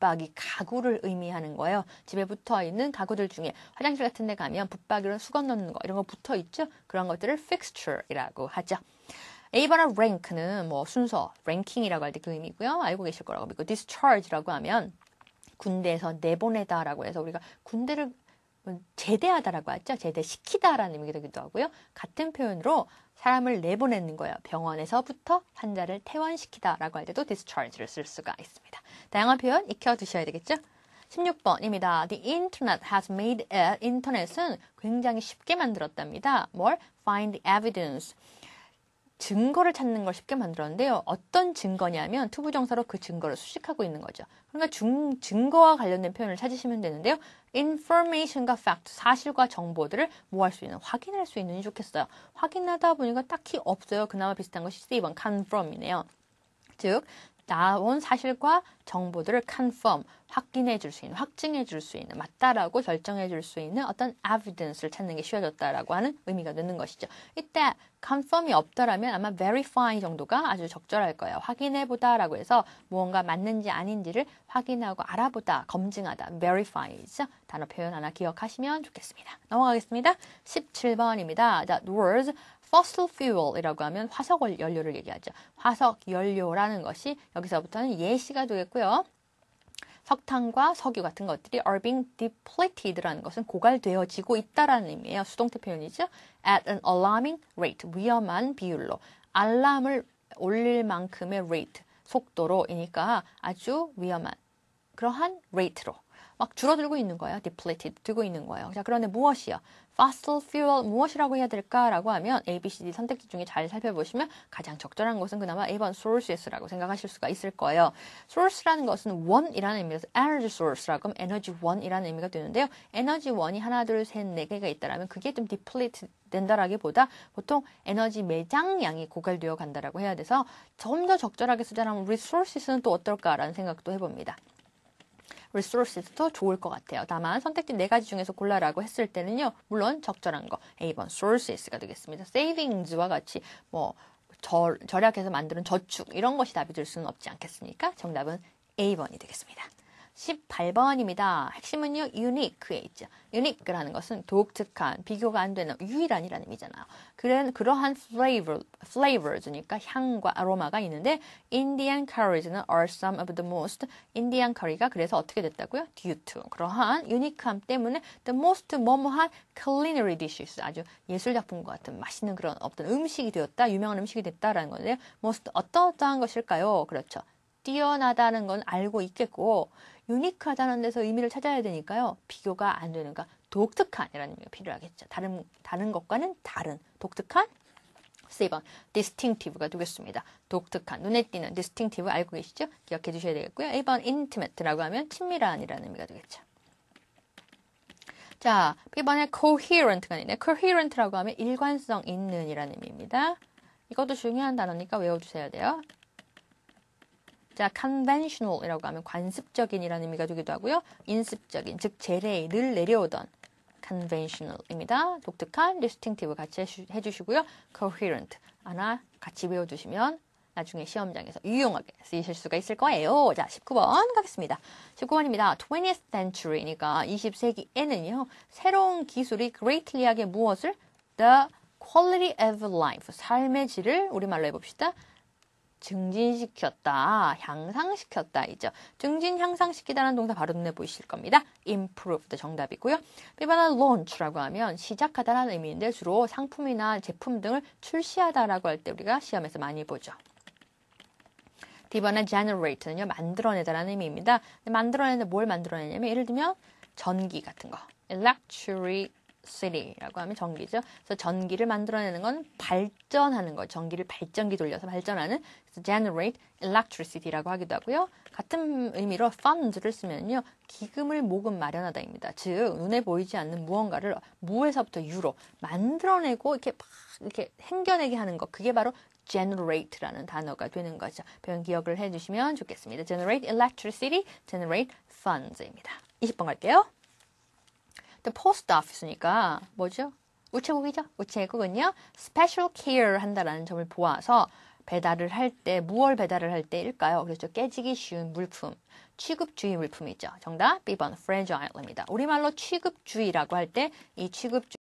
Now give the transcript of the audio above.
붙박이, 가구를 의미하는 거예요. 집에 붙어있는 가구들 중에 화장실 같은 데 가면 붙박이로 수건 넣는 거 이런 거 붙어있죠. 그런 것들을 fixture이라고 하죠. A번의 rank는 뭐 순서, 랭킹이라고 할 때 그 의미고요. 알고 계실 거라고 믿고 discharge라고 하면 군대에서 내보내다라고 해서 우리가 군대를 제대하다라고 하죠. 제대시키다라는 의미가 되기도 하고요. 같은 표현으로 사람을 내보내는 거예요. 병원에서부터 환자를 퇴원시키다라고 할 때도 discharge를 쓸 수가 있습니다. 다양한 표현 익혀두셔야 되겠죠. 16번입니다. The internet has made it. 인터넷은 굉장히 쉽게 만들었답니다. 뭘? Find evidence. 증거를 찾는 걸 쉽게 만들었는데요. 어떤 증거냐면 투부정사로 그 증거를 수식하고 있는 거죠. 그러니까 증거와 관련된 표현을 찾으시면 되는데요. information과 fact, 사실과 정보들을 뭐 할 수 있는, 확인할 수 있는이 좋겠어요. 확인하다 보니까 딱히 없어요. 그나마 비슷한 것이 C번, confirm이네요. 즉, 나온 사실과 정보들을 confirm, 확인해 줄 수 있는, 확증해 줄 수 있는, 맞다라고 결정해 줄 수 있는 어떤 evidence를 찾는 게 쉬워졌다라고 하는 의미가 되는 것이죠. 이때 confirm이 없더라면 아마 verify 정도가 아주 적절할 거예요. 확인해 보다라고 해서 무언가 맞는지 아닌지를 확인하고 알아보다, 검증하다, verify죠. 단어 표현 하나 기억하시면 좋겠습니다. 넘어가겠습니다. 17번입니다. That was fossil fuel이라고 하면 화석 연료를 얘기하죠. 화석 연료라는 것이 여기서부터는 예시가 되겠고요. 석탄과 석유 같은 것들이 are being depleted라는 것은 고갈되어지고 있다라는 의미예요. 수동태 표현이죠. At an alarming rate, 위험한 비율로. 알람을 올릴 만큼의 rate, 속도로이니까 아주 위험한 그러한 rate로. 막 줄어들고 있는 거예요. depleted, 되고 있는 거예요. 자, 그런데 무엇이요? fossil fuel, 무엇이라고 해야 될까라고 하면 A, B, C, D 선택지 중에 잘 살펴보시면 가장 적절한 것은 그나마 A번 sources라고 생각하실 수가 있을 거예요. source라는 것은 원이라는 의미에서 energy source라고 하면 energy one이라는 의미가 되는데요. energy one이 하나, 둘, 셋, 네 개가 있다라면 그게 좀 depleted 된다라기보다 보통 에너지 매장량이 고갈되어 간다라고 해야 돼서 좀 더 적절하게 쓰자면 resources는 또 어떨까라는 생각도 해봅니다. resources도 좋을 것 같아요. 다만 선택지 4가지 중에서 골라라고 했을 때는요. 물론 적절한 거 A번 sources가 되겠습니다. savings와 같이 뭐 절약해서 만드는 저축 이런 것이 답이 될 수는 없지 않겠습니까? 정답은 A번이 되겠습니다. 18번입니다. 핵심은요, unique에 있죠. unique라는 것은 독특한, 비교가 안 되는, 유일한이라는 의미잖아요. 그러한 flavors니까 향과 아로마가 있는데 Indian curries는 are some of the most, 인디안 커리가 그래서 어떻게 됐다고요? due to, 그러한 유니크함 때문에 the most 뭐뭐한 culinary dishes, 아주 예술작품과 같은 맛있는 그런 어떤 음식이 되었다, 유명한 음식이 됐다라는 건데요. most 어떠한 것일까요? 그렇죠. 뛰어나다는 건 알고 있겠고 유니크하다는 데서 의미를 찾아야 되니까요. 비교가 안 되는가 독특한이라는 의미가 필요하겠죠. 다른 것과는 다른 독특한 C번 distinctive가 되겠습니다. 독특한 눈에 띄는 distinctive 알고 계시죠? 기억해 주셔야 되겠고요. A번 intimate라고 하면 친밀한이라는 의미가 되겠죠. 자, B번에 coherent가 있는데 coherent라고 하면 일관성 있는 이라는 의미입니다. 이것도 중요한 단어니까 외워주셔야 돼요. 자, conventional이라고 하면 관습적인이라는 의미가 되기도 하고요. 인습적인, 즉 재래에 늘 내려오던 conventional입니다. 독특한, distinctive 같이 해주시고요. coherent 하나 같이 외워두시면 나중에 시험장에서 유용하게 쓰이실 수가 있을 거예요. 자, 19번 가겠습니다. 19번입니다. 20th century니까 20세기에는요. 새로운 기술이 greatly 하게 무엇을? The quality of life, 삶의 질을 우리말로 해봅시다. 증진시켰다, 향상시켰다 이죠. 증진, 향상시키다라는 동사 바로 눈에 보이실 겁니다. improved 정답이고요. B번은 launch라고 하면 시작하다라는 의미인데 주로 상품이나 제품 등을 출시하다라고 할 때 우리가 시험에서 많이 보죠. D번은 generate는요, 만들어내다라는 의미입니다. 만들어내는데 뭘 만들어내냐면 예를 들면 전기 같은 거, electricity라고 하면 전기죠. 그래서 전기를 만들어내는 건 발전하는 거, 전기를 발전기 돌려서 발전하는, 그래서 generate electricity라고 하기도 하고요. 같은 의미로 fund를 쓰면요, 기금을 모금 마련하다입니다. 즉 눈에 보이지 않는 무언가를 무에서부터 유로 만들어내고 이렇게 행겨내게 하는 거, 그게 바로 generate라는 단어가 되는 거죠. 표현 기억을 해주시면 좋겠습니다. generate electricity, generate funds입니다. 20번 갈게요. The post office니까 뭐죠? 우체국이죠? 우체국은요, special care 한다라는 점을 보아서 배달을 할 때, 무얼 배달을 할 때일까요? 그렇죠. 깨지기 쉬운 물품. 취급주의 물품이죠. 정답 B번 fragile입니다. 우리말로 취급주의라고 할 때 이 취급주의